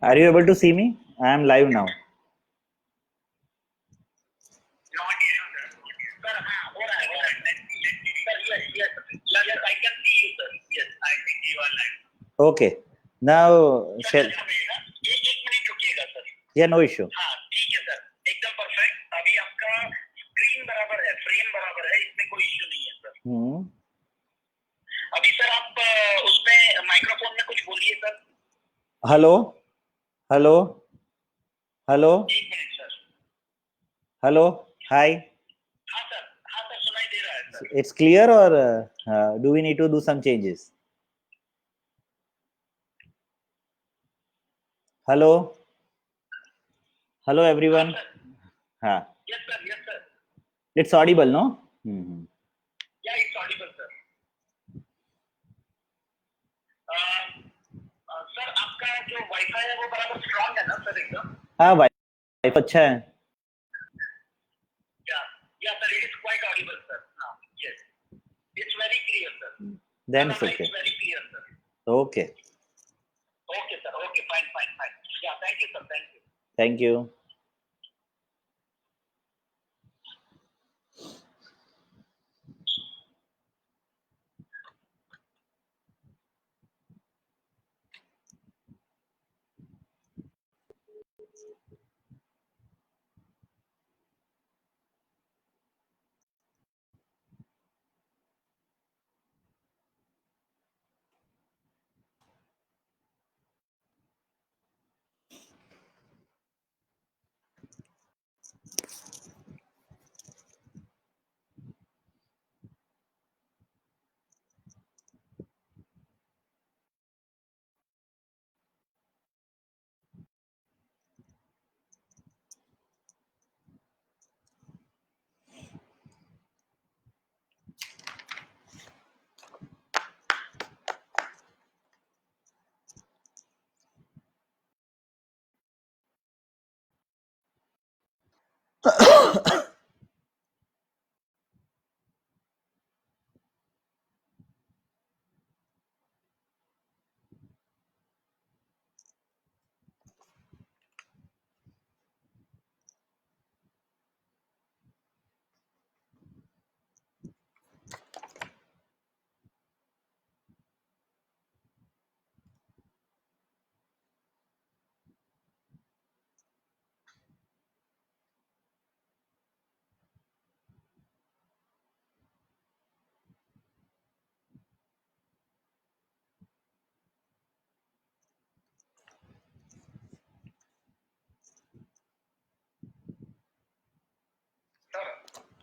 Are you able to see me? I am live now. Not yet, sir. Sir, Sir, yes. Yes, I can see you, sir. Yes, I think you are live. Okay. Now, shall... एक minute रुकिएगा sir. Yeah, no issue. हाँ ठीक है sir, एकदम perfect. अभी आपका screen बराबर है, फ्रेम बराबर है, इसमें कोई इश्यू नहीं है सर. अभी सर आप उसमें माइक्रोफोन में कुछ बोलिए सर. हेलो हेलो हेलो एक मिनट सर. Hello hi. हाँ सर सुनाई दे रहा है sir. It's clear or do we need to do some changes? Hello everyone. हाँ. Yes sir. It's audible, no? Yeah, it's audible sir. Sir आपका जो wifi है वो बराबर स्ट्रांग है ना सर एकदम? हाँ वाईफाई अच्छा है. Yeah sir, it is quite audible sir. Yes, it's very clear sir. Then it's okay. It's very clear sir. Okay. Okay sir, okay, fine. Yeah, thank you sir, thank you. Thank you.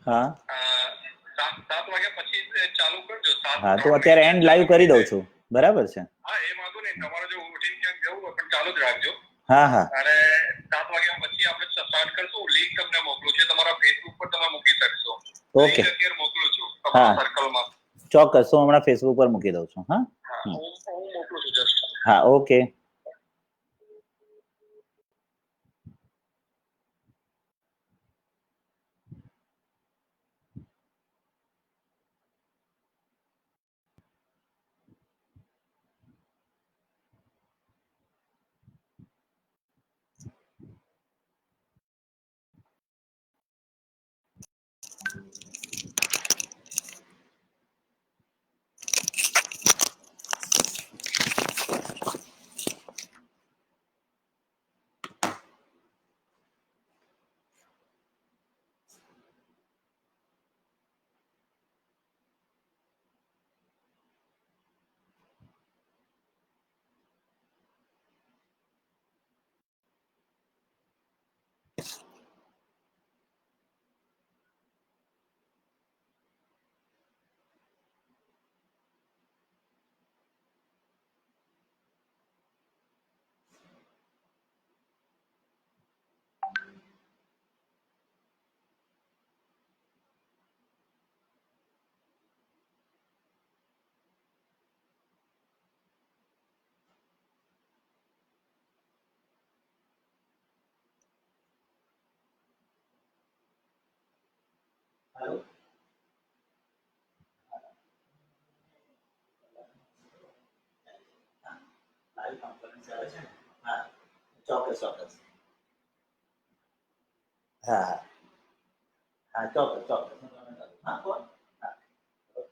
हाँ 7 વાગ્યા પછી ચાલુ કરજો. હા તો અત્યારે and live કરી દઉં છું. બરાબર છે. હા એ વાંધો નહીં, તમારે જો ઉઠીને ક્યાંક જવું હોય પણ ચાલુ જ રાખજો. હા અને 7 વાગ્યા પછી આપણે સ્ટાર્ટ કરશું. લિંક તમને મોકલું છે, તમારા ફેસબુક પર તમે મૂકી શકશો. ઓકે. અત્યારે મોકલું છું તમારા સર્કલમાં. ચોક્કસ હું હમણાં ફેસબુક પર મૂકી દઉં છું. હા હું મોકલું છું જસ્ટ. હા ઓકે. ચોક્કસ. હા હા ચોક્કસ હું તમને કરું. હા કોણ હા okay.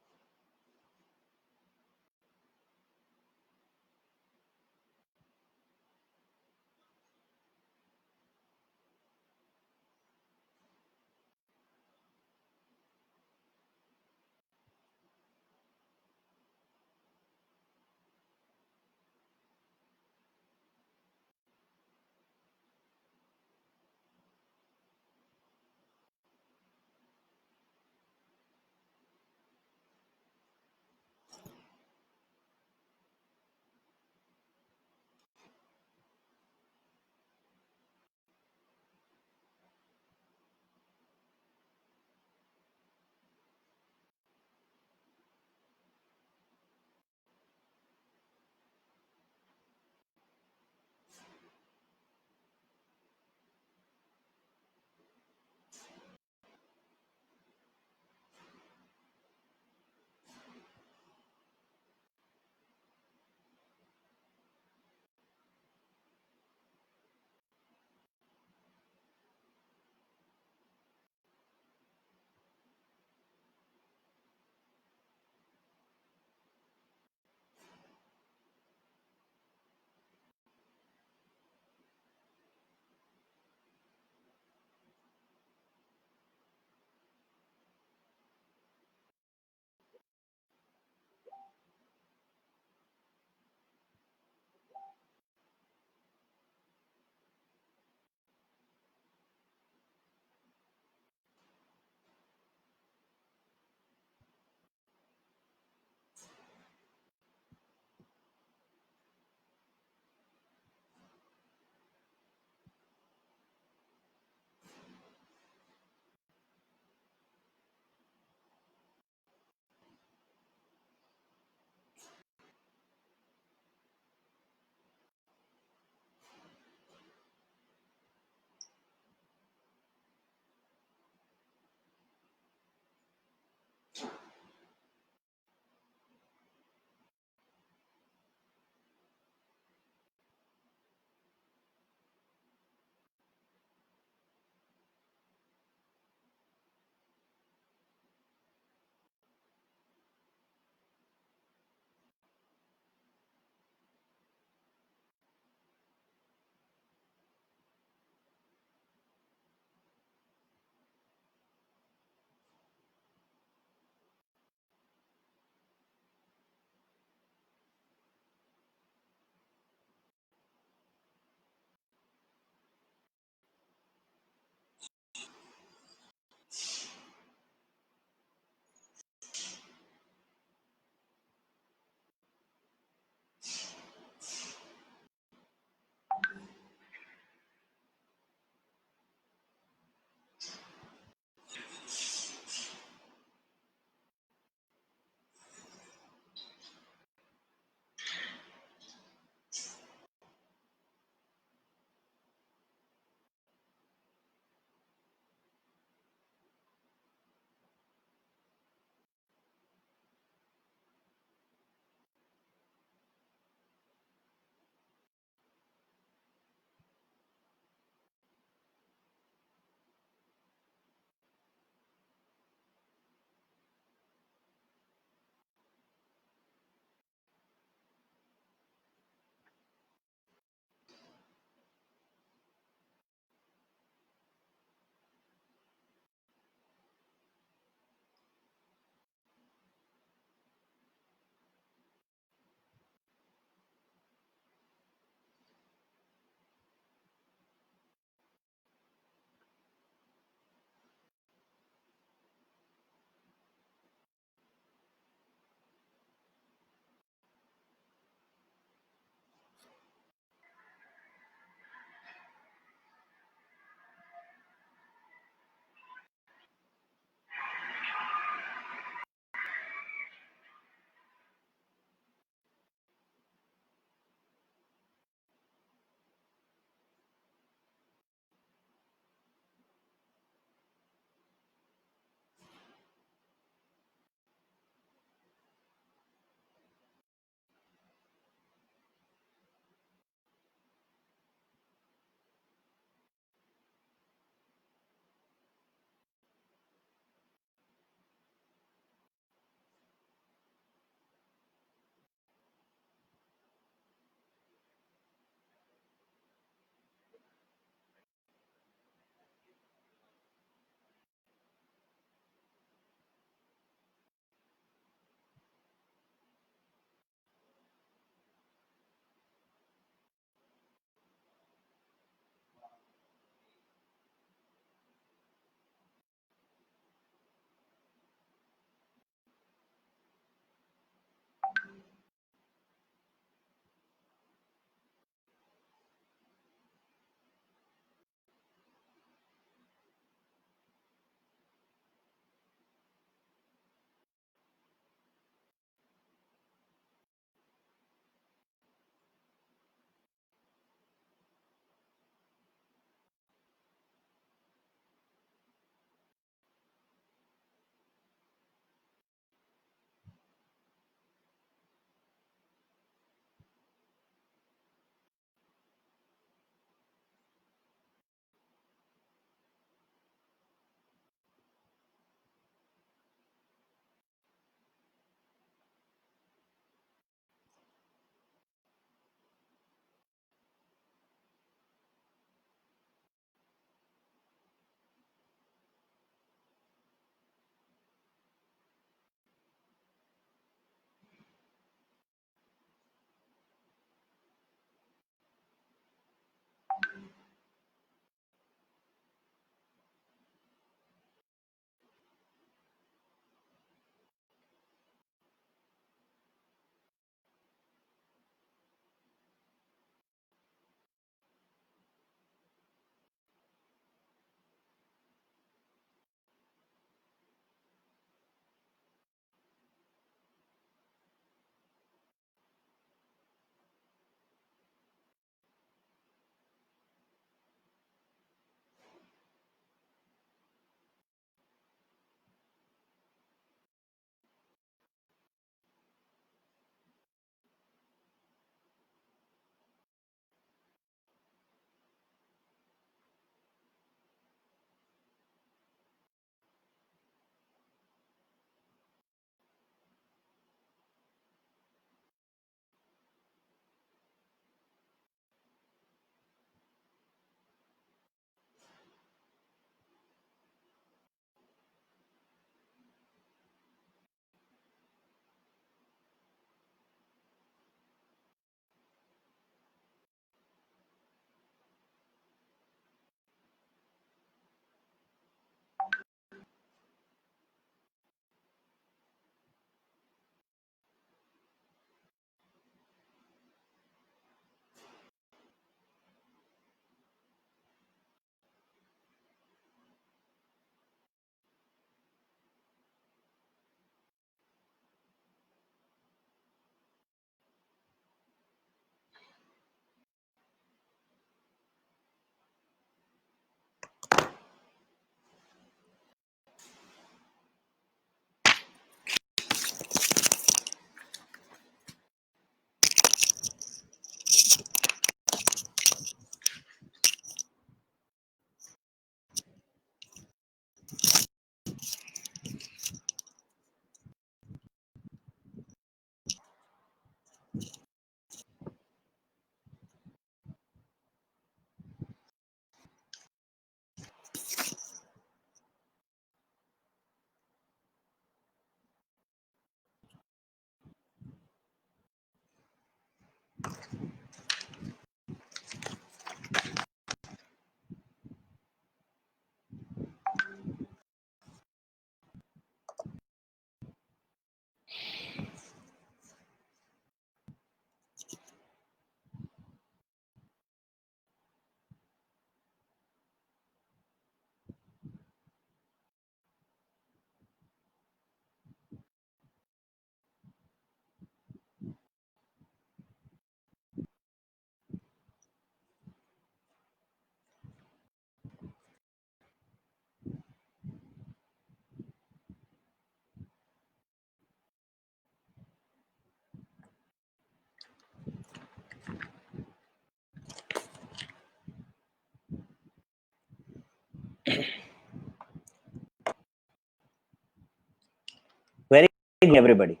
Everybody.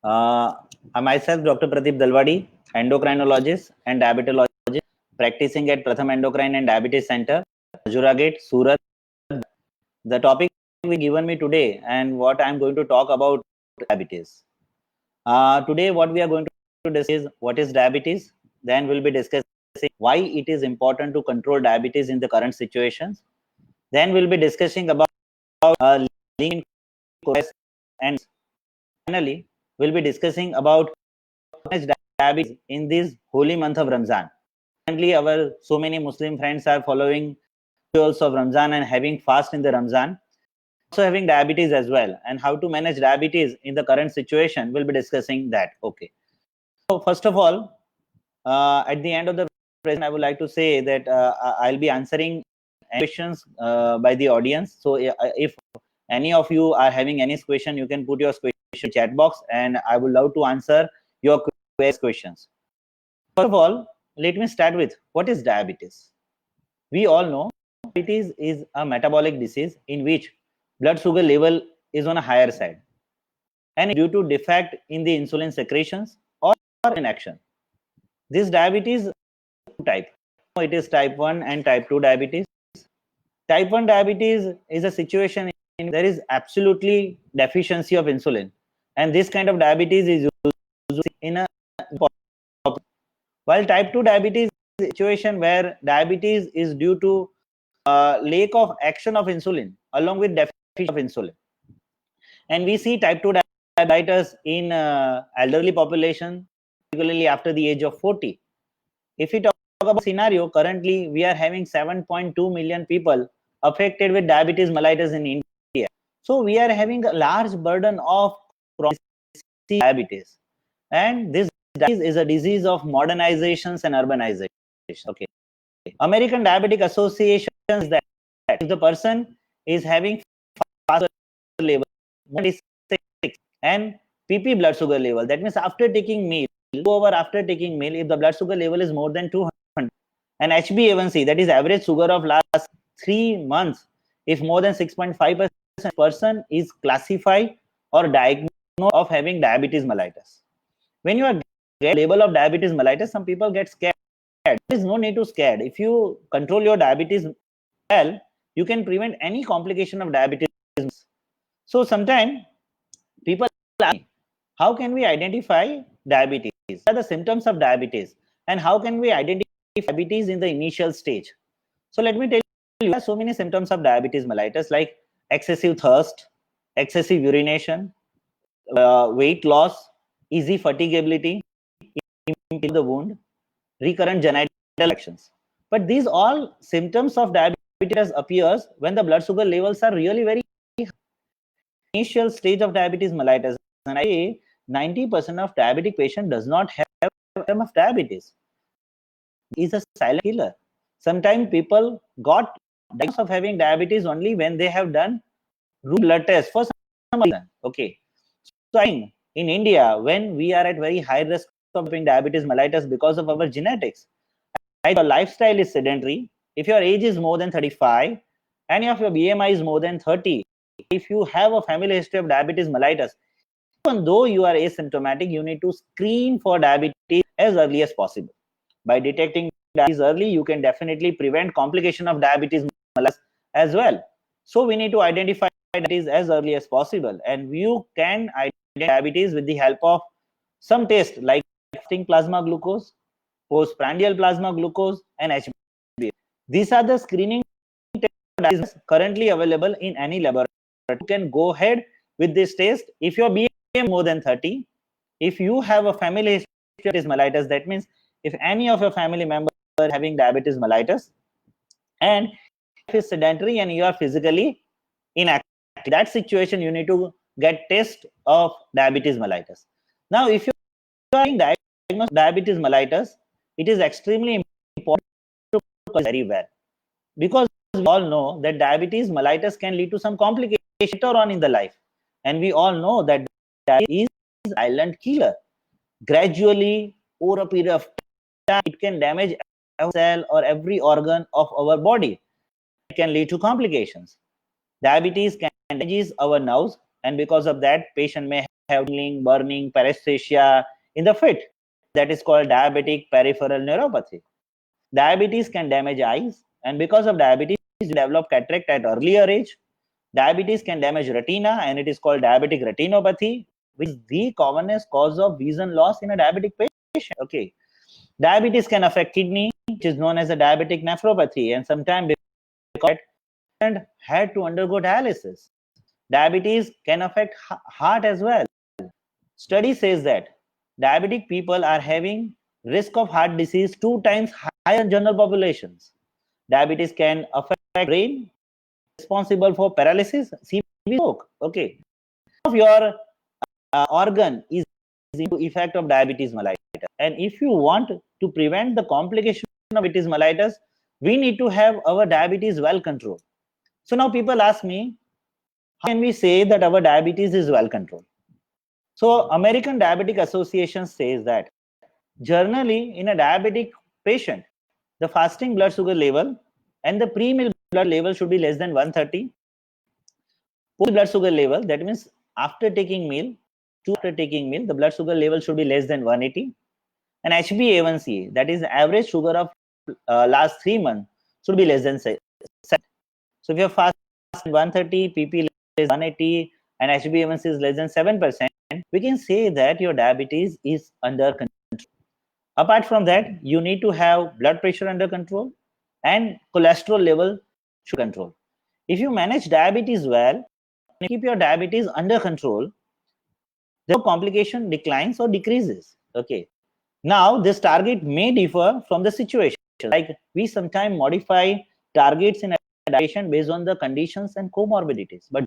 I myself, Dr. Pradeep Dalwadi, endocrinologist and diabetologist, practicing at Pratham Endocrine and Diabetes Center, Ajura Gate, Surat. The topic we given me today and what I'm going to talk about diabetes. Today, what we are going to discuss is what is diabetes. Then we'll be discussing why it is important to control diabetes in the current situations. Then we'll be discussing about lean and finally, we'll be discussing about diabetes in this holy month of Ramzan. Currently, so many Muslim friends are following rituals of Ramzan and having fast in the Ramzan. Also having diabetes as well, and how to manage diabetes in the current situation. We'll be discussing that. Okay. So first of all, at the end of the presentation, I would like to say that I'll be answering questions by the audience. So if any of you are having any question, you can put your question in chat box, and I would love to answer your questions. First of all, let me start with what is diabetes. We all know diabetes is a metabolic disease in which blood sugar level is on a higher side, and due to defect in the insulin secretions or inaction. This diabetes type. It is type 1 and type 2 diabetes. Type 1 diabetes is a situation in there is absolutely deficiency of insulin, and this kind of diabetes is usually in a while type 2 diabetes is a situation where diabetes is due to lack of action of insulin along with deficiency of insulin. And we see type 2 diabetes in elderly population, particularly after the age of 40. If we talk about scenario, currently we are having 7.2 million people affected with diabetes mellitus in India. So we are having a large burden of chronic diabetes, and this disease is a disease of modernizations and urbanization. Okay, American Diabetic Association is that if the person is having fast level and PP blood sugar level, that means after taking meal, after taking meal, if the blood sugar level is more than 200, and HbA1c, that is average sugar of last 3 months, if more than 6.5%, person is classified or diagnosed of having diabetes mellitus. When you are get label of diabetes mellitus, some people get scared. There is no need to scared. If you control your diabetes well, you can prevent any complication of diabetes. So sometimes people ask me, how can we identify diabetes? What are the symptoms of diabetes? And how can we identify diabetes in the initial stage? So let me tell you, there are so many symptoms of diabetes mellitus like excessive thirst, excessive urination, weight loss, easy fatigability in the wound, recurrent genital actions. But these all symptoms of diabetes appears when the blood sugar levels are really very high. Initial stage of diabetes mellitus, and I say 90% of diabetic patient does not have symptom of diabetes. It is a silent killer. Sometimes people got diagnosed of having diabetes only when they have done routine blood test for some reason. Okay, so in India, when we are at very high risk of having diabetes mellitus because of our genetics, your lifestyle is sedentary, if your age is more than 35 and if your BMI is more than 30, if you have a family history of diabetes mellitus, even though you are asymptomatic, you need to screen for diabetes as early as possible. By detecting diabetes early, you can definitely prevent complication of diabetes mellitus as well. So we need to identify diabetes as early as possible, and you can identify diabetes with the help of some tests like fasting plasma glucose, postprandial plasma glucose, and HbA1c. These are the screening tests currently available in any laboratory. You can go ahead with this test. If your BMI more than 30, if you have a family history of diabetes mellitus, that means if any of your family members are having diabetes mellitus, and if is sedentary and you are physically inactive, that situation you need to get test of diabetes mellitus. Now, if you are having diagnosed diabetes mellitus, it is extremely important to very well, because we all know that diabetes mellitus can lead to some complications later on in the life, and we all know that diabetes is a silent killer. Gradually, over a period of time, it can damage every cell or every organ of our body. It can lead to complications. Diabetes can damage our nerves, and because of that, patient may have tingling, burning, paresthesia in the feet. That is called diabetic peripheral neuropathy. Diabetes can damage eyes, and because of diabetes, you develop cataract at earlier age. Diabetes can damage retina, and it is called diabetic retinopathy, which is the commonest cause of vision loss in a diabetic patient. Okay. Diabetes can affect kidney, which is known as a diabetic nephropathy, and sometimes and had to undergo dialysis. Diabetes can affect heart as well. Study says that diabetic people are having risk of heart disease 2 times higher than general populations. Diabetes can affect brain, responsible for paralysis, stroke. Okay, of your organ is the effect of diabetes mellitus, and if you want to prevent the complication of diabetes mellitus, we need to have our diabetes well controlled. So now people ask me, how can we say that our diabetes is well controlled? So American Diabetic Association says that generally in a diabetic patient, the fasting blood sugar level and the pre-meal blood level should be less than 130. Post blood sugar level, that means after taking meal, the blood sugar level should be less than 180. And HbA1c, that is average sugar of last 3 months, should be less than 7. So if you're fasting 130, PP less than 180, and HbA1c is less than 7%, we can say that your diabetes is under control. Apart from that, you need to have blood pressure under control and cholesterol level should control. If you manage diabetes well, and keep your diabetes under control, the complication declines or decreases. Okay. Now, this target may differ from the situation. Like we sometimes modify targets in a patient based on the conditions and comorbidities. But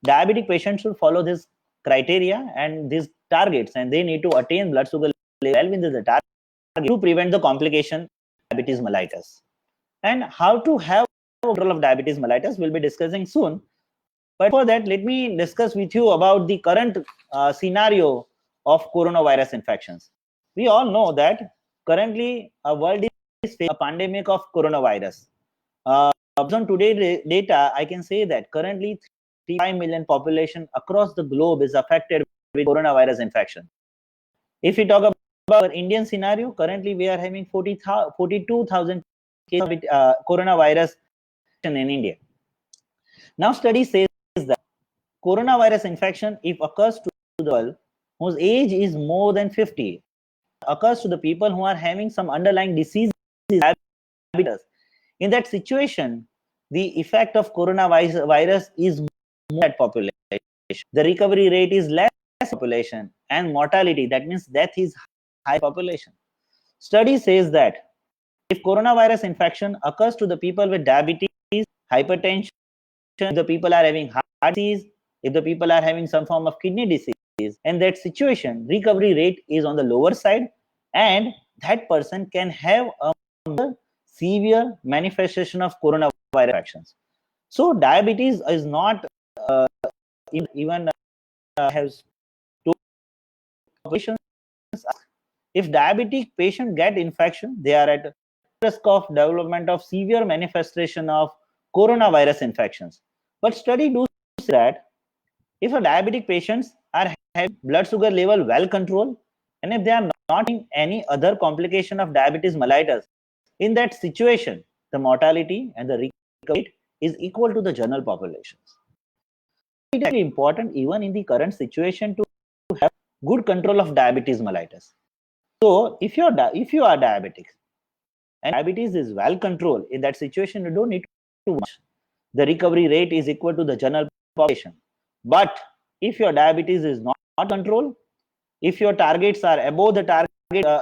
diabetic patients should follow this criteria and these targets, and they need to attain blood sugar level within the target to prevent the complication of diabetes mellitus. And how to have control of diabetes mellitus we'll be discussing soon. But for that, let me discuss with you about the current scenario of coronavirus infections. We all know that currently our world is facing a pandemic of coronavirus. Based on today's data, I can say that currently 35 million population across the globe is affected with coronavirus infection. If we talk about our Indian scenario, currently we are having 42,000 cases of coronavirus in India. Now, study says that coronavirus infection, if occurs to the people whose age is more than 50, occurs to the people who are having some underlying disease, diabetes. In that situation, the effect of coronavirus is more at population. The recovery rate is less population, and mortality, that means death, is high population. Study says that if coronavirus infection occurs to the people with diabetes, hypertension, if the people are having heart disease, if the people are having some form of kidney disease, in that situation, recovery rate is on the lower side, and that person can have a severe manifestation of coronavirus infections. So diabetes is not even has two patients. If diabetic patient get infection, they are at risk of development of severe manifestation of coronavirus infections. But study do say that if a diabetic patients are having blood sugar level well controlled, and if they are not having any other complication of diabetes mellitus, in that situation, the mortality and the recovery rate is equal to the general populations. It is very important even in the current situation to have good control of diabetes mellitus. So if you are diabetic and diabetes is well controlled, in that situation you don't need too much. The recovery rate is equal to the general population. But if your diabetes is not controlled, if your targets are above the target,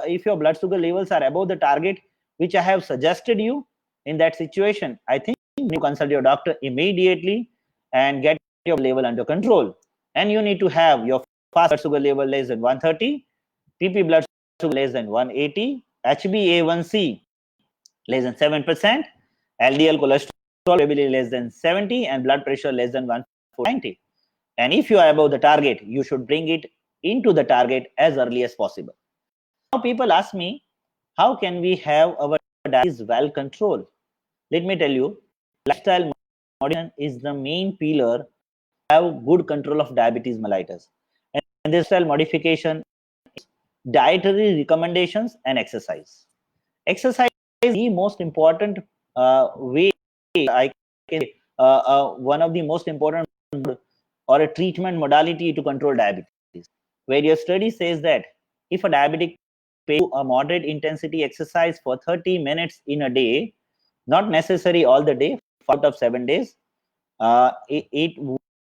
if your blood sugar levels are above the target which I have suggested you, in that situation, I think you consult your doctor immediately and get your level under control. And you need to have your fast blood sugar level less than 130, PP blood sugar less than 180, HbA1c less than 7%, LDL cholesterol probably less than 70, and blood pressure less than 190. And if you are above the target, you should bring it into the target as early as possible. Now people ask me, how can we have our diabetes well controlled? Let me tell you, lifestyle modification is the main pillar to have good control of diabetes mellitus. And and this style modification, dietary recommendations and exercise. Exercise is the most important way, I can say, one of the most important or a treatment modality to control diabetes. Various studies says that if a diabetic pays a moderate intensity exercise for 30 minutes in a day, not necessary all the day, 5 out of 7 days, it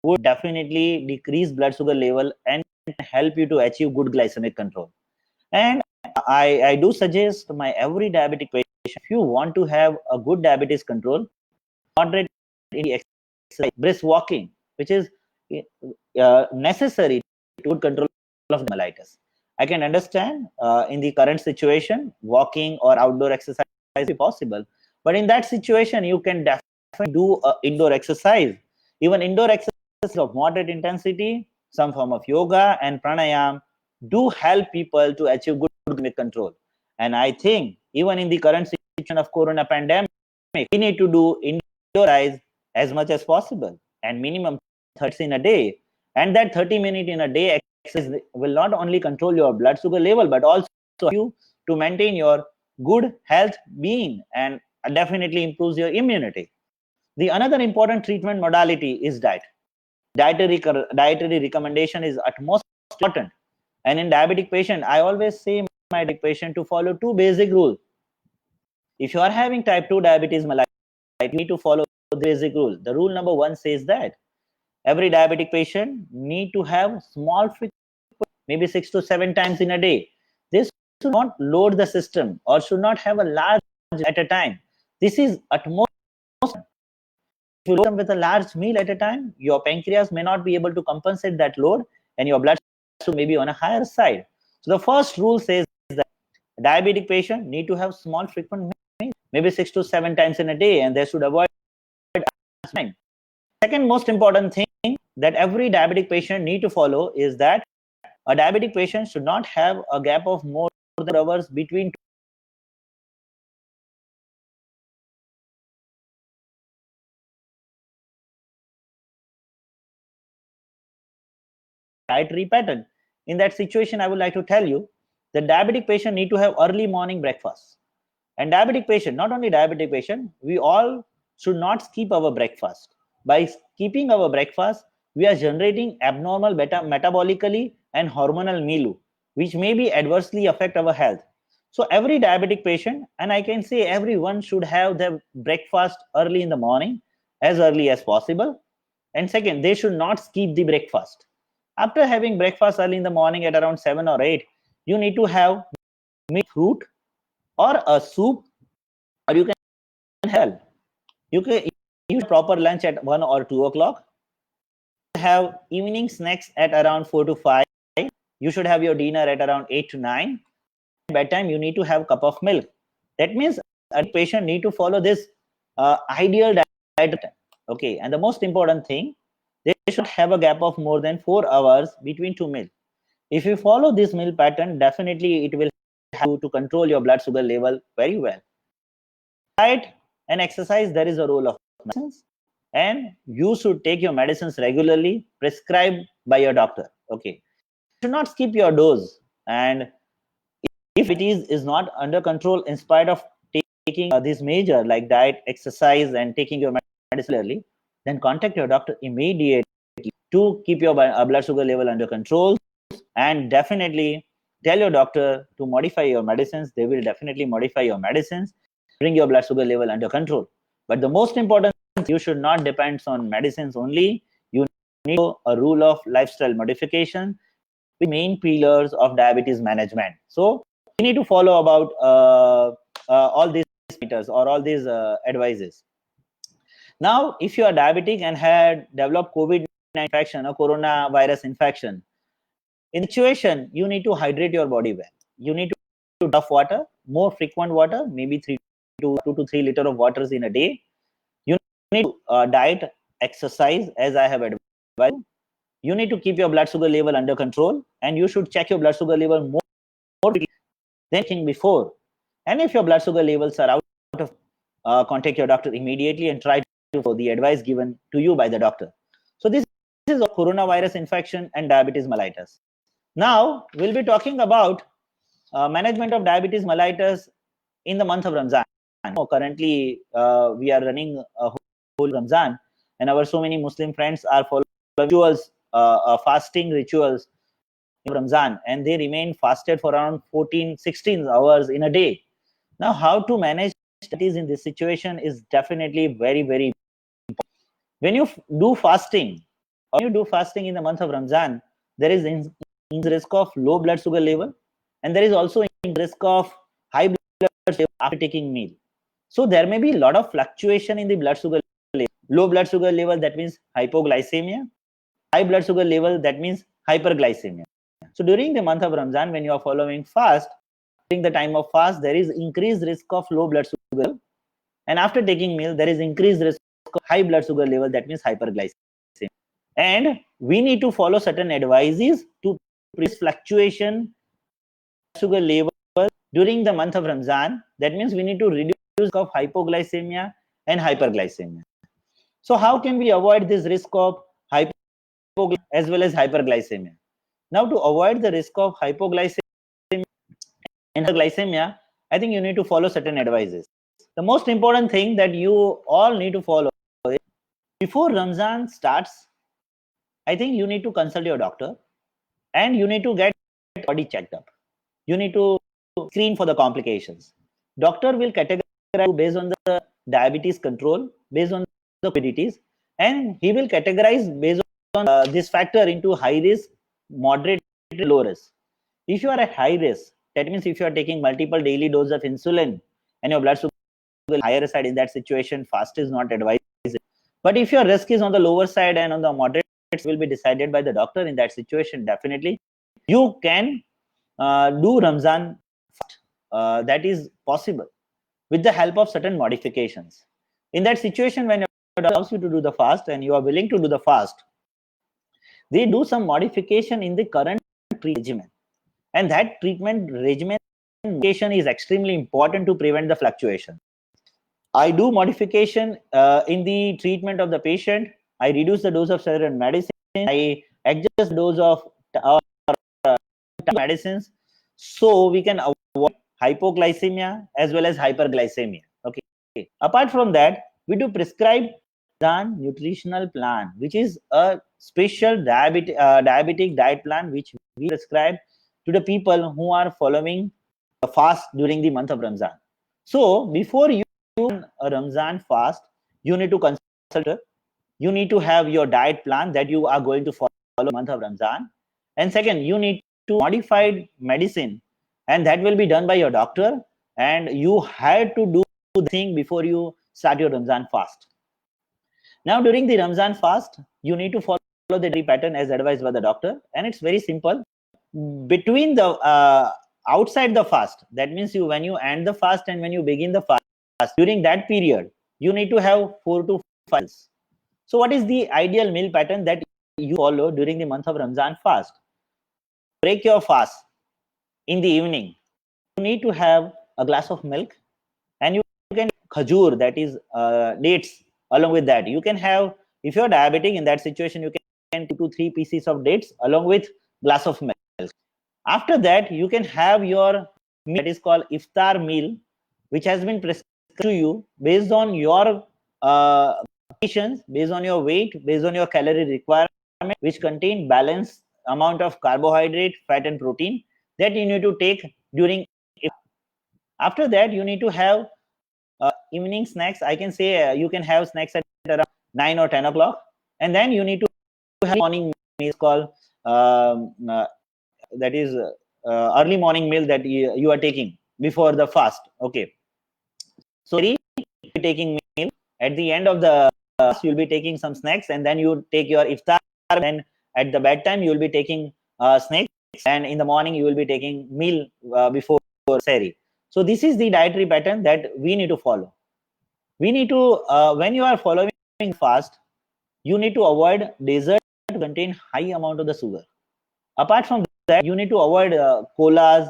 would definitely decrease blood sugar level and help you to achieve good glycemic control. And I do suggest my every diabetic patient, if you want to have a good diabetes control, moderate exercise, brisk walking, which is necessary to control of mellitus. I can understand in the current situation, walking or outdoor exercise is possible, but in that situation, you can definitely do indoor exercise. Even indoor exercise of moderate intensity, some form of yoga and pranayam do help people to achieve good glycemic control. And I think even in the current situation of corona pandemic, we need to do indoor exercise as much as possible and minimum 30 in a day. And that 30 minutes in a day exercise will not only control your blood sugar level, but also you to maintain your good health being and definitely improves your immunity. The another important treatment modality is diet. Dietary recommendation is utmost important. And in diabetic patient, I always say my diabetic patient to follow two basic rules. If you are having type 2 diabetes mellitus, you need to follow the basic rule. The rule number 1 says that every diabetic patient need to have small frequency, maybe 6 to 7 times in a day. This should not load the system or should not have a large at a time. This is utmost. If you load them with a large meal at a time, your pancreas may not be able to compensate that load and your blood sugar may be on a higher side. So the first rule says that a diabetic patient need to have small frequent meals, maybe 6 to 7 times in a day, and they should avoid time. Second most important thing that every diabetic patient need to follow is that a diabetic patient should not have a gap of more than hours between dietary pattern. In that situation, I would like to tell you the diabetic patient need to have early morning breakfast. And diabetic patient, not only diabetic patient, we all should not skip our breakfast. By skipping our breakfast, we are generating abnormal metabolically and hormonal milieu, which may be adversely affect our health. So every diabetic patient, and I can say everyone should have their breakfast early in the morning, as early as possible. And second, they should not skip the breakfast. After having breakfast early in the morning at around 7 or 8, you need to have fruit or a soup, or you can have eat proper lunch at 1 or 2 o'clock. Have evening snacks at around 4 to 5. You should have your dinner at around 8 to 9. Bedtime, you need to have a cup of milk. That means a patient need to follow this ideal diet. Okay, and the most important thing, they should have a gap of more than 4 hours between two meals. If you follow this meal pattern, definitely it will help you to control your blood sugar level very well. Diet and exercise, there is a role of medicines, and you should take your medicines regularly prescribed by your doctor. Okay, you should not skip your dose, and if it is not under control in spite of taking this measure like diet, exercise, and taking your medicine early, then contact your doctor immediately to keep your blood sugar level under control, and definitely tell your doctor to modify your medicines. They will definitely modify your medicines, bring your blood sugar level under control. But the most important, you should not depend on medicines only. You need a rule of lifestyle modification, the main pillars of diabetes management. So we need to follow about all these meters or all these advices. Now, if you are diabetic and had developed COVID-19 infection or coronavirus infection, in situation, you need to hydrate your body well. You need to drink water, more frequent water, maybe 2 to 3 liters of water in a day. You need to diet, exercise, as I have advised. You need to keep your blood sugar level under control, and you should check your blood sugar level more than before. And if your blood sugar levels are out of, contact your doctor immediately and try to follow the advice given to you by the doctor. So this is a coronavirus infection and diabetes mellitus. Now we'll be talking about management of diabetes mellitus in the month of Ramzan. Currently, we are running a whole Ramzan, and our so many Muslim friends are following rituals, fasting rituals in Ramzan, and they remain fasted for around 14, 16 hours in a day. Now, how to manage diabetes in this situation is definitely very, very important. When you do fasting, or you do fasting in the month of Ramzan, there is in risk of low blood sugar level, and there is also in risk of high blood sugar after taking meal. So there may be a lot of fluctuation in the blood sugar level. Low blood sugar level, that means hypoglycemia. High blood sugar level, that means hyperglycemia. So during the month of Ramzan, when you are following fast, during the time of fast, there is increased risk of low blood sugar. And after taking meal, there is increased risk of high blood sugar level, that means hyperglycemia. And we need to follow certain advices to prevent fluctuation sugar level during the month of Ramzan. That means we need to reduce of hypoglycemia and hyperglycemia. So how can we avoid this risk of hypoglycemia as well as hyperglycemia? Now, to avoid the risk of hypoglycemia and hyperglycemia, I think you need to follow certain advices. The most important thing that you all need to follow is, before Ramzan starts, I think you need to consult your doctor and you need to get body checked up. You need to screen for the complications. Doctor will categorize you based on the diabetes control, based on the comorbidities, and he will categorize based on this factor into high risk, moderate, low risk. If you are at high risk, that means if you are taking multiple daily doses of insulin and your blood sugar is higher side, in that situation, fast is not advised. But if your risk is on the lower side and on the moderate, it will be decided by the doctor. In that situation, definitely you can do Ramzan fast. That is possible with the help of certain modifications. In that situation, when your doctor allows you to do the fast and you are willing to do the fast, they do some modification in the current regimen. And that treatment regimen is extremely important to prevent the fluctuation. I do modification in the treatment of the patient. I reduce the dose of certain medicine. I adjust the dose of medicines so we can avoid hypoglycemia as well as hyperglycemia. Okay. Apart from that, we do prescribe nutritional plan, which is a special diabetic diet plan which we prescribe to the people who are following a fast during the month of Ramzan. So before you do a Ramzan fast, you need to consult. You need to have your diet plan that you are going to follow the month of Ramzan. And second, you need to modify medicine, and that will be done by your doctor. And you had to do the thing before you start your Ramzan fast. Now, during the Ramzan fast, you need to follow the daily pattern as advised by the doctor, and it's very simple. Between the outside the fast, that means when you end the fast and when you begin the fast, during that period, you need to have 4 to 5 meals. So, what is the ideal meal pattern that you follow during the month of Ramzan fast? Break your fast in the evening. You need to have a glass of milk, and you can khajur, that is dates. Along with that, you can have, if you're diabetic, in that situation, you can 2 to 3 pieces of dates along with glass of milk. After that, you can have your meal that is called iftar meal, which has been prescribed to you based on your conditions, based on your weight, based on your calorie requirement, which contain balanced amount of carbohydrate, fat, and protein that you need to take during. After that, you need to have evening snacks. I can say you can have snacks at around 9 or 10 o'clock, and then you need to have morning meals called that is early morning meal that you are taking before the fast. Okay, so you'll be taking meal at the end of the fast. You'll be taking some snacks, and then you take your iftar. And at the bedtime, you'll be taking snacks, and in the morning you will be taking meal before sehri. So this is the dietary pattern that we need to follow. We need to, when you are following fast, you need to avoid dessert to contain high amount of the sugar. Apart from that, you need to avoid colas.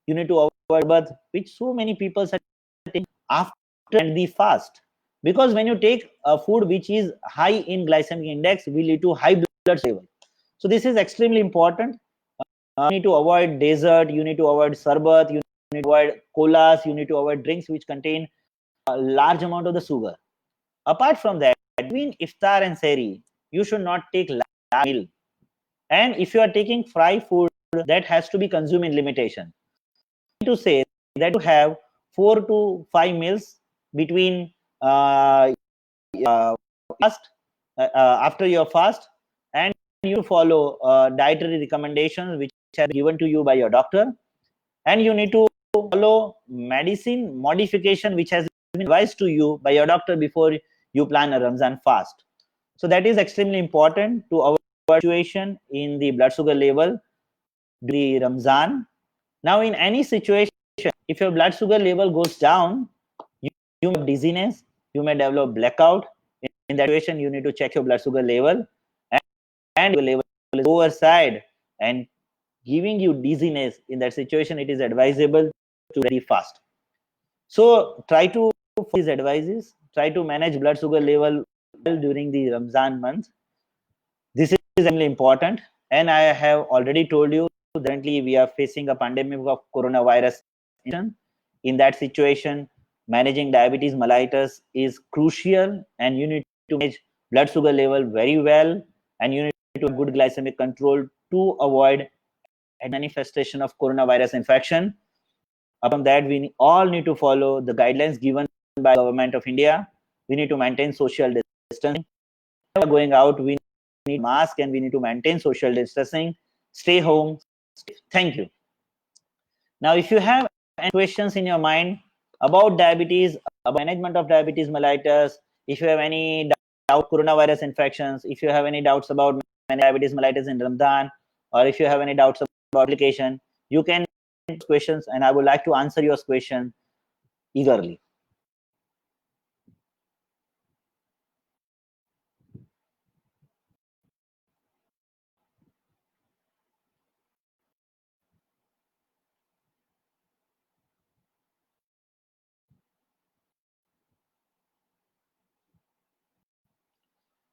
You need to avoid bath, which so many people are taking after the fast. Because when you take a food which is high in glycemic index, will lead to high blood level. So this is extremely important. You need to avoid dessert, you need to avoid sarbat, you need to avoid colas, you need to avoid drinks which contain a large amount of the sugar. Apart from that, between iftar and sehri, you should not take large meal. And if you are taking fried food, that has to be consumed in limitation. To say that you have 4 to 5 meals between fast after your fast, and you follow dietary recommendations which are given to you by your doctor, and you need to follow medicine modification which has been advised to you by your doctor before you plan a Ramzan fast. So that is extremely important to avoid fluctuation in the blood sugar level during the Ramzan. Now, in any situation, if your blood sugar level goes down, you may have dizziness, you may develop blackout. In that situation, you need to check your blood sugar level, and your level is lower side and giving you dizziness. In that situation, it is advisable to very fast. So try to follow these advices. Try to manage blood sugar level during the Ramzan month. This is extremely important, and I have already told you currently we are facing a pandemic of coronavirus. In that situation, managing diabetes mellitus is crucial, and you need to manage blood sugar level very well, and you need to have good glycemic control to avoid a manifestation of coronavirus infection. Apart from that, we all need to follow the guidelines given by the government of India. We need to maintain social distancing. Going out, we need mask and we need to maintain social distancing. Stay home. Thank you. Now, if you have any questions in your mind about diabetes, about management of diabetes mellitus, if you have any doubt coronavirus infections, if you have any doubts about diabetes mellitus in Ramadan, or if you have any doubts about application, you can ask questions, and I would like to answer your question eagerly.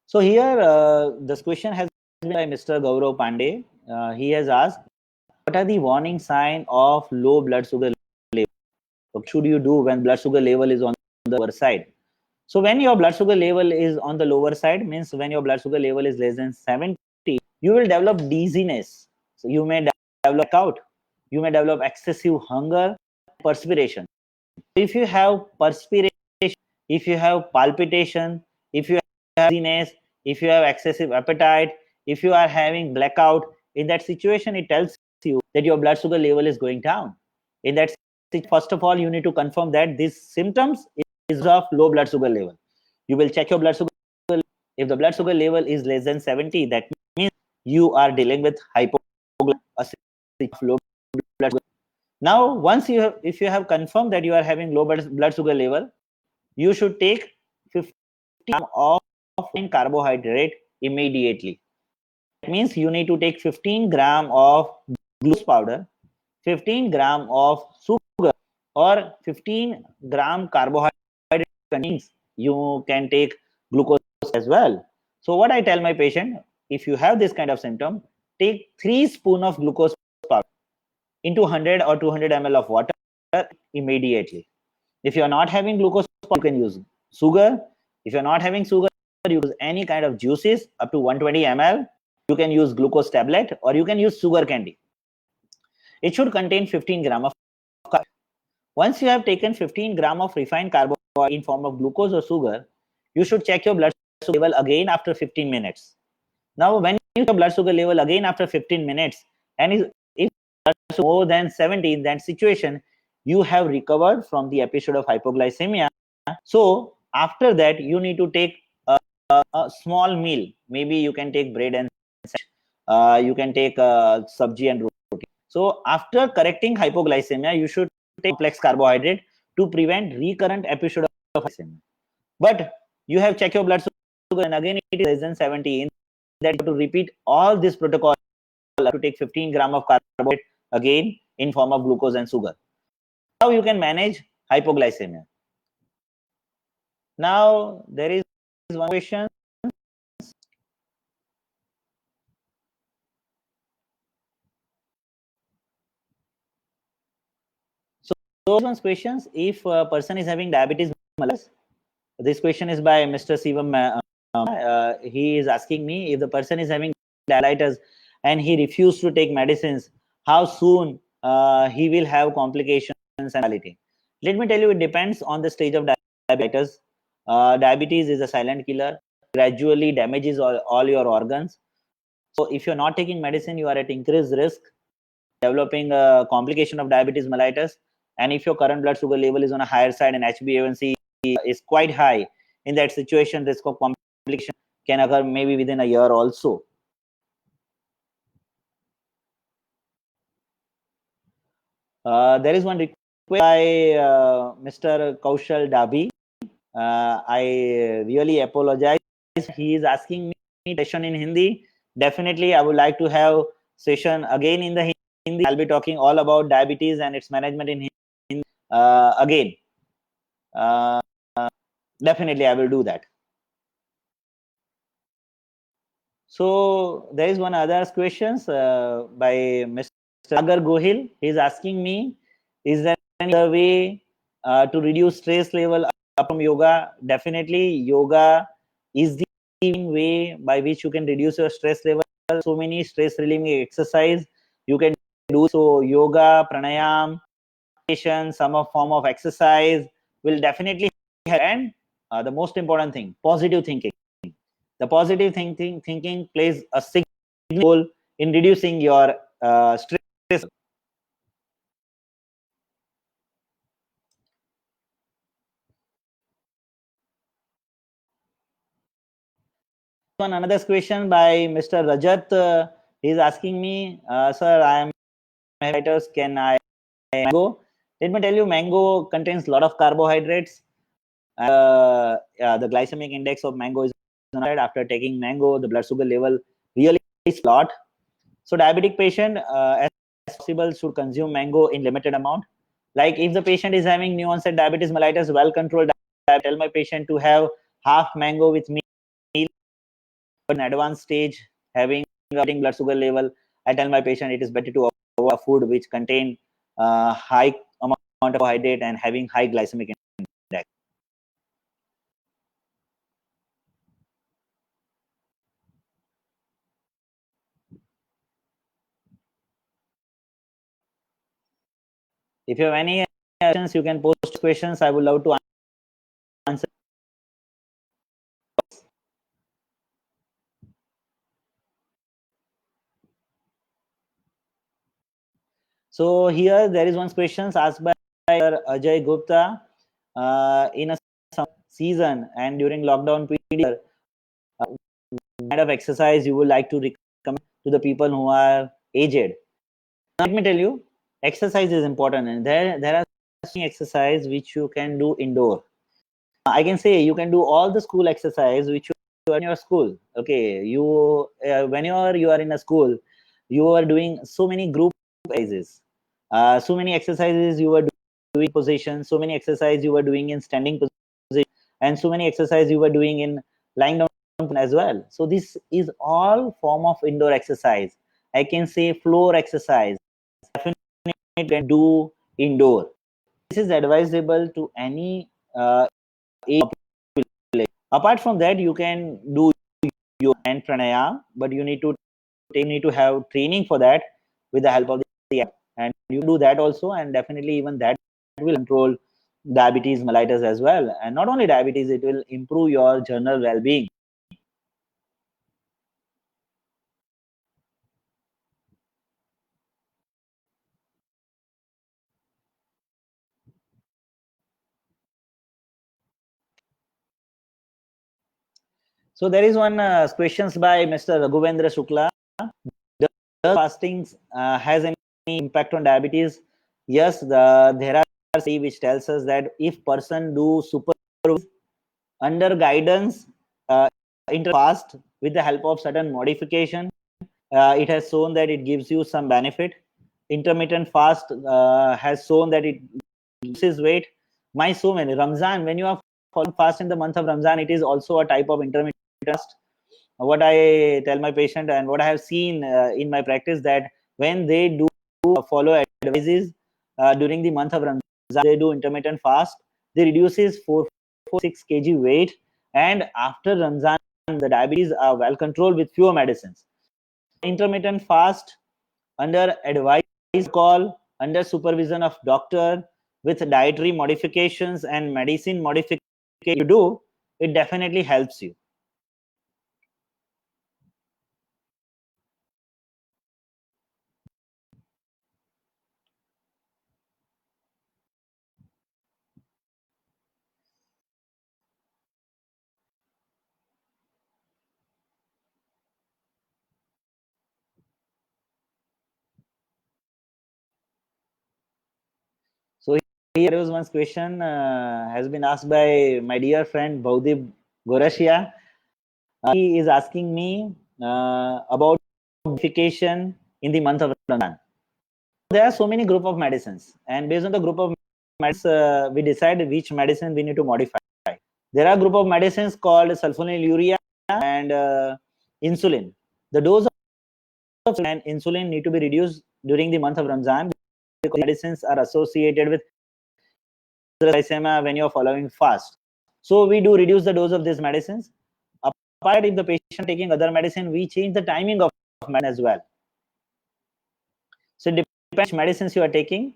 So here, this question has been by Mr. Gaurav Pandey. He has asked, what are the warning signs of low blood sugar level? What should you do when blood sugar level is on the lower side? So when your blood sugar level is on the lower side, means when your blood sugar level is less than 70, you will develop dizziness. So you may develop out. You may develop excessive hunger, perspiration. If you have perspiration, if you have palpitation, if you have dizziness, if you have excessive appetite, if you are having blackout, in that situation, it tells you that your blood sugar level is going down. In that, first of all, you need to confirm that these symptoms is of low blood sugar level. You will check your blood sugar. If the blood sugar level is less than 70, that means you are dealing with hypoglycemia, low blood sugar. Now, once you have, if you have confirmed that you are having low blood sugar level, you should take 50 grams of carbohydrate immediately. That means you need to take 15 grams of glucose powder, 15 grams of sugar, or 15 gram carbohydrate contains. You can take glucose as well. So what I tell my patient, if you have this kind of symptom, take 3 spoons of glucose powder into 100 or 200 ml of water immediately. If you are not having glucose, you can use sugar. If you're not having sugar, you use any kind of juices up to 120 ml. You can use glucose tablet, or you can use sugar candy. It should contain 15 grams of carbohydrate. Once you have taken 15 grams of refined carbohydrate in form of glucose or sugar, you should check your blood sugar level again after 15 minutes. Now, when you check your blood sugar level again after 15 minutes, and if blood sugar more than 70, in that situation, you have recovered from the episode of hypoglycemia. So after that, you need to take a small meal. Maybe you can take bread and you can take sabji and roti. So after correcting hypoglycemia, you should take complex carbohydrate to prevent recurrent episode of hypoglycemia. But you have checked your blood sugar and again it is less than 70. That you have to repeat all this protocol to take 15 grams of carbohydrate again in form of glucose and sugar. How you can manage hypoglycemia? Now there is one question. So one questions, if a person is having diabetes mellitus, this question is by Mr. Sivam. He is asking me, if the person is having diabetes and he refused to take medicines, how soon he will have complications and mortality. Let me tell you, it depends on the stage of diabetes. Diabetes is a silent killer, gradually damages all your organs. So if you're not taking medicine, you are at increased risk developing a complication of diabetes mellitus. And if your current blood sugar level is on a higher side and HbA1c is quite high, in that situation, risk of complication can occur maybe within a year also. There is one request by Mr. Kaushal Dabi. I really apologize. He is asking me session in Hindi. Definitely, I would like to have session again in the Hindi. I'll be talking all about diabetes and its management in Hindi again. Definitely, I will do that. So there is one other questions by Mr. Sagar Gohil. He is asking me, is there any other way to reduce stress level from yoga? Definitely, yoga is the way by which you can reduce your stress level. So many stress relieving exercise you can do. So yoga, pranayam, meditation, some form of exercise will definitely help. And the most important thing, positive thinking. The positive thinking plays a significant role in reducing your stress. Another question by Mr. Rajat. He is asking me, sir, I am writers. Can I mango? Let me tell you, mango contains a lot of carbohydrates. The glycemic index of mango is after taking mango, the blood sugar level really is a lot. So diabetic patient, as possible, should consume mango in limited amount. Like if the patient is having new onset diabetes mellitus, well controlled, I tell my patient to have half mango with meal. An advanced stage, having blood sugar level, I tell my patient it is better to avoid food which contain high amount of carbohydrate and having high glycemic index. If you have any questions, you can post questions. I would love to answer. So here there is one question asked by Ajay Gupta. In a season and during lockdown period, what kind of exercise you would like to recommend to the people who are aged? Let me tell you, exercise is important, and there are exercise which you can do indoor. I can say you can do all the school exercise which you do in your school. Okay, you whenever you are in a school, you are doing so many group exercises, so many exercises you were doing position, so many exercises you were doing in standing position, and so many exercises you were doing in lying down as well. So this is all form of indoor exercise. I can say floor exercise. Definitely can do indoor. This is advisable to any age. Apart from that, you can do yoga and pranayama, but you need to have training for that with the help of the app. And you do that also, and definitely even that will control diabetes mellitus as well. And not only diabetes, it will improve your general well-being. So there is one questions by Mr. Raghuvendra Shukla. Does fasting has any impact on diabetes? Yes, there are studies which tells us that if person do super under guidance fast with the help of certain modification, it has shown that it gives you some benefit. Intermittent fast has shown that it reduces weight. My so many Ramzan, when you are following fast in the month of Ramzan, it is also a type of intermittent fast. What I tell my patient and what I have seen in my practice, that when they do follow advices during the month of Ramzan, they do intermittent fast, they reduces 4-6 kg weight, and after Ramzan, the diabetes are well controlled with fewer medicines. Intermittent fast under advice call, under supervision of doctor, with dietary modifications and medicine modification you do, it definitely helps you. So here is one question has been asked by my dear friend Baudib Gorashia. He is asking me about modification in the month of Ramadan. There are so many group of medicines, and based on the group of medicines, we decide which medicine we need to modify. There are group of medicines called sulfonylurea and insulin. The dose of and insulin need to be reduced during the month of Ramadan because medicines are associated with glycemia when you're following fast. So we do reduce the dose of these medicines. Apart, if the patient taking other medicine, we change the timing of medicine as well. So it depends which medicines you are taking.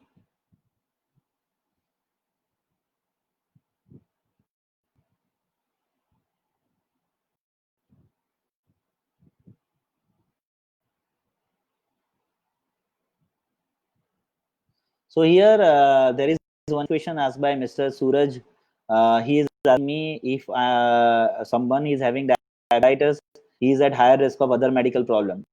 So here there is one question asked by Mr. Suraj. He is asking me if someone is having diabetes, he is at higher risk of other medical problems.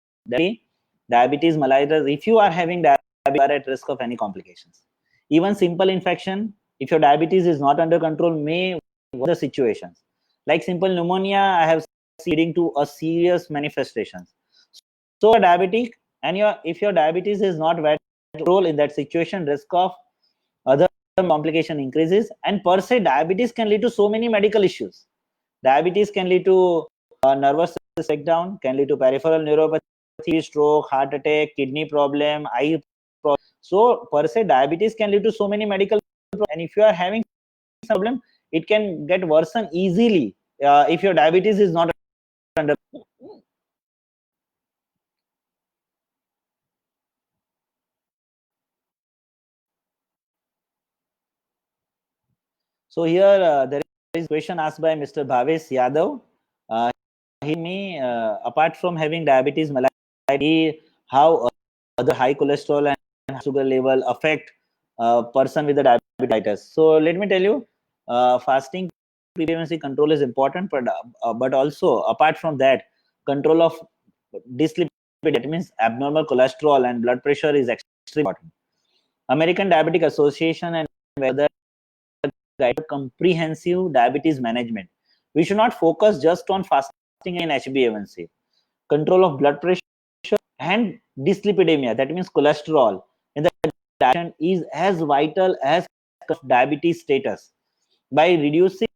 Diabetes mellitus, if you are having diabetes, you are at risk of any complications. Even simple infection, if your diabetes is not under control, may the situations. Like simple pneumonia, I have seen leading to a serious manifestations. So diabetic, and if your diabetes is not well controlled in that situation, risk of other complication increases. And per se, diabetes can lead to so many medical issues. Diabetes can lead to nervous breakdown, can lead to peripheral neuropathy, stroke, heart attack, kidney problem, eye problem. So per se, diabetes can lead to so many medical problems. And if you are having some problem, it can get worsen easily if your diabetes is not under. So here there is a question asked by Mr. Bhavesh Yadav. Apart from having diabetes mellitus, how other high cholesterol and sugar level affect a person with the diabetes. So let me tell you, fasting pregnancy control is important, but also apart from that, control of dyslipidemia, that means abnormal cholesterol and blood pressure, is extremely important. American Diabetic Association and whether guide comprehensive diabetes management. We should not focus just on fasting and HbA1c. Control of blood pressure and dyslipidemia, that means cholesterol, in the diet is as vital as diabetes status. By reducing,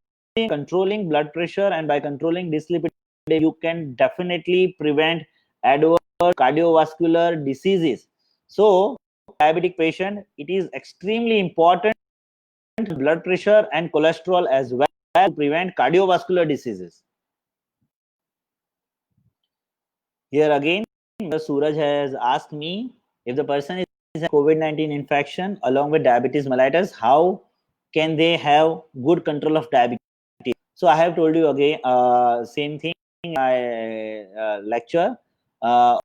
controlling blood pressure and by controlling dyslipidemia, you can definitely prevent adverse cardiovascular diseases. So, diabetic patient, it is extremely important blood pressure and cholesterol as well to prevent cardiovascular diseases. Here again, Suraj has asked me if the person is a COVID-19 infection along with diabetes mellitus, how can they have good control of diabetes? So I have told you again, same thing in my lecture. Let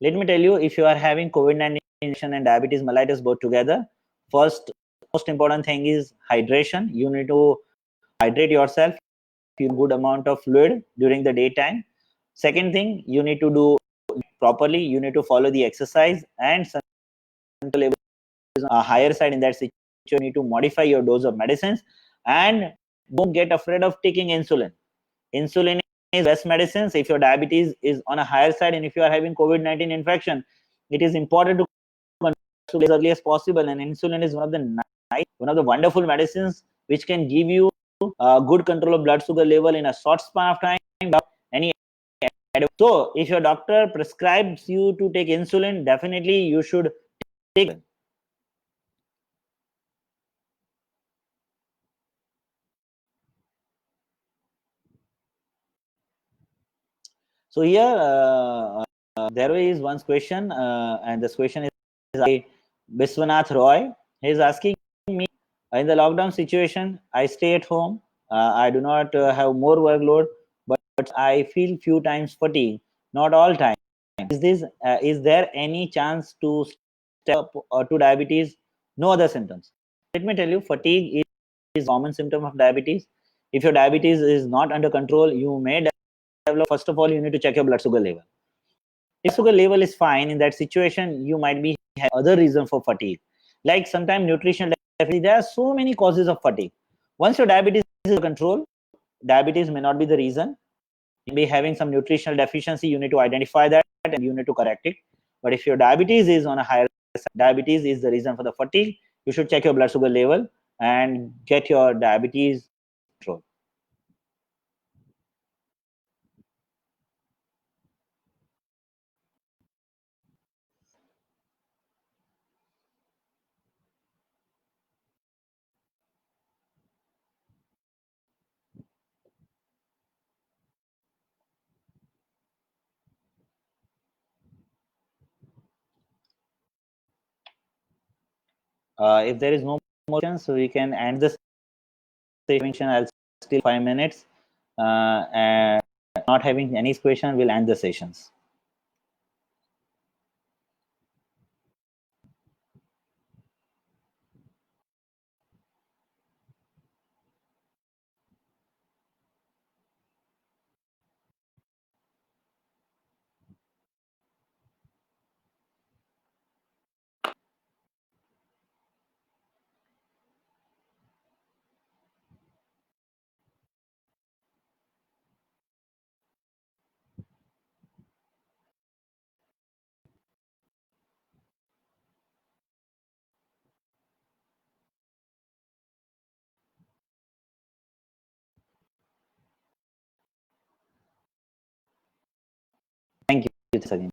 me tell you, if you are having COVID-19 infection and diabetes mellitus both together, first most important thing is hydration. You need to hydrate yourself, a good amount of fluid during the daytime. Second thing, you need to do properly. You need to follow the exercise, and level is on a higher side in that situation. You need to modify your dose of medicines, and don't get afraid of taking insulin. Insulin is best medicines. If your diabetes is on a higher side, and if you are having COVID-19 infection, it is important to control as early as possible. And insulin is one of the wonderful medicines which can give you good control of blood sugar level in a short span of time without any. So if your doctor prescribes you to take insulin, definitely you should take it. So here there is one question, and this question is by Biswanath Roy. He is asking me, in the lockdown situation, I stay at home. I do not have more workload, but I feel few times fatigue, not all time. Is there any chance to step up to diabetes? No other symptoms. Let me tell you, fatigue is a common symptom of diabetes. If your diabetes is not under control, you may develop. First of all, you need to check your blood sugar level. If sugar level is fine, in that situation, you might be have other reason for fatigue. Like sometimes nutritional deficiency. There are so many causes of fatigue. Once your diabetes is under control, diabetes may not be the reason. You may be having some nutritional deficiency. You need to identify that and you need to correct it. But if your diabetes is on a higher side, diabetes is the reason for the fatigue, you should check your blood sugar level and get your diabetes control. If there is no more questions, so we can end this session. I'll still 5 minutes, and not having any question, we'll end the sessions. Thank you, Sagin.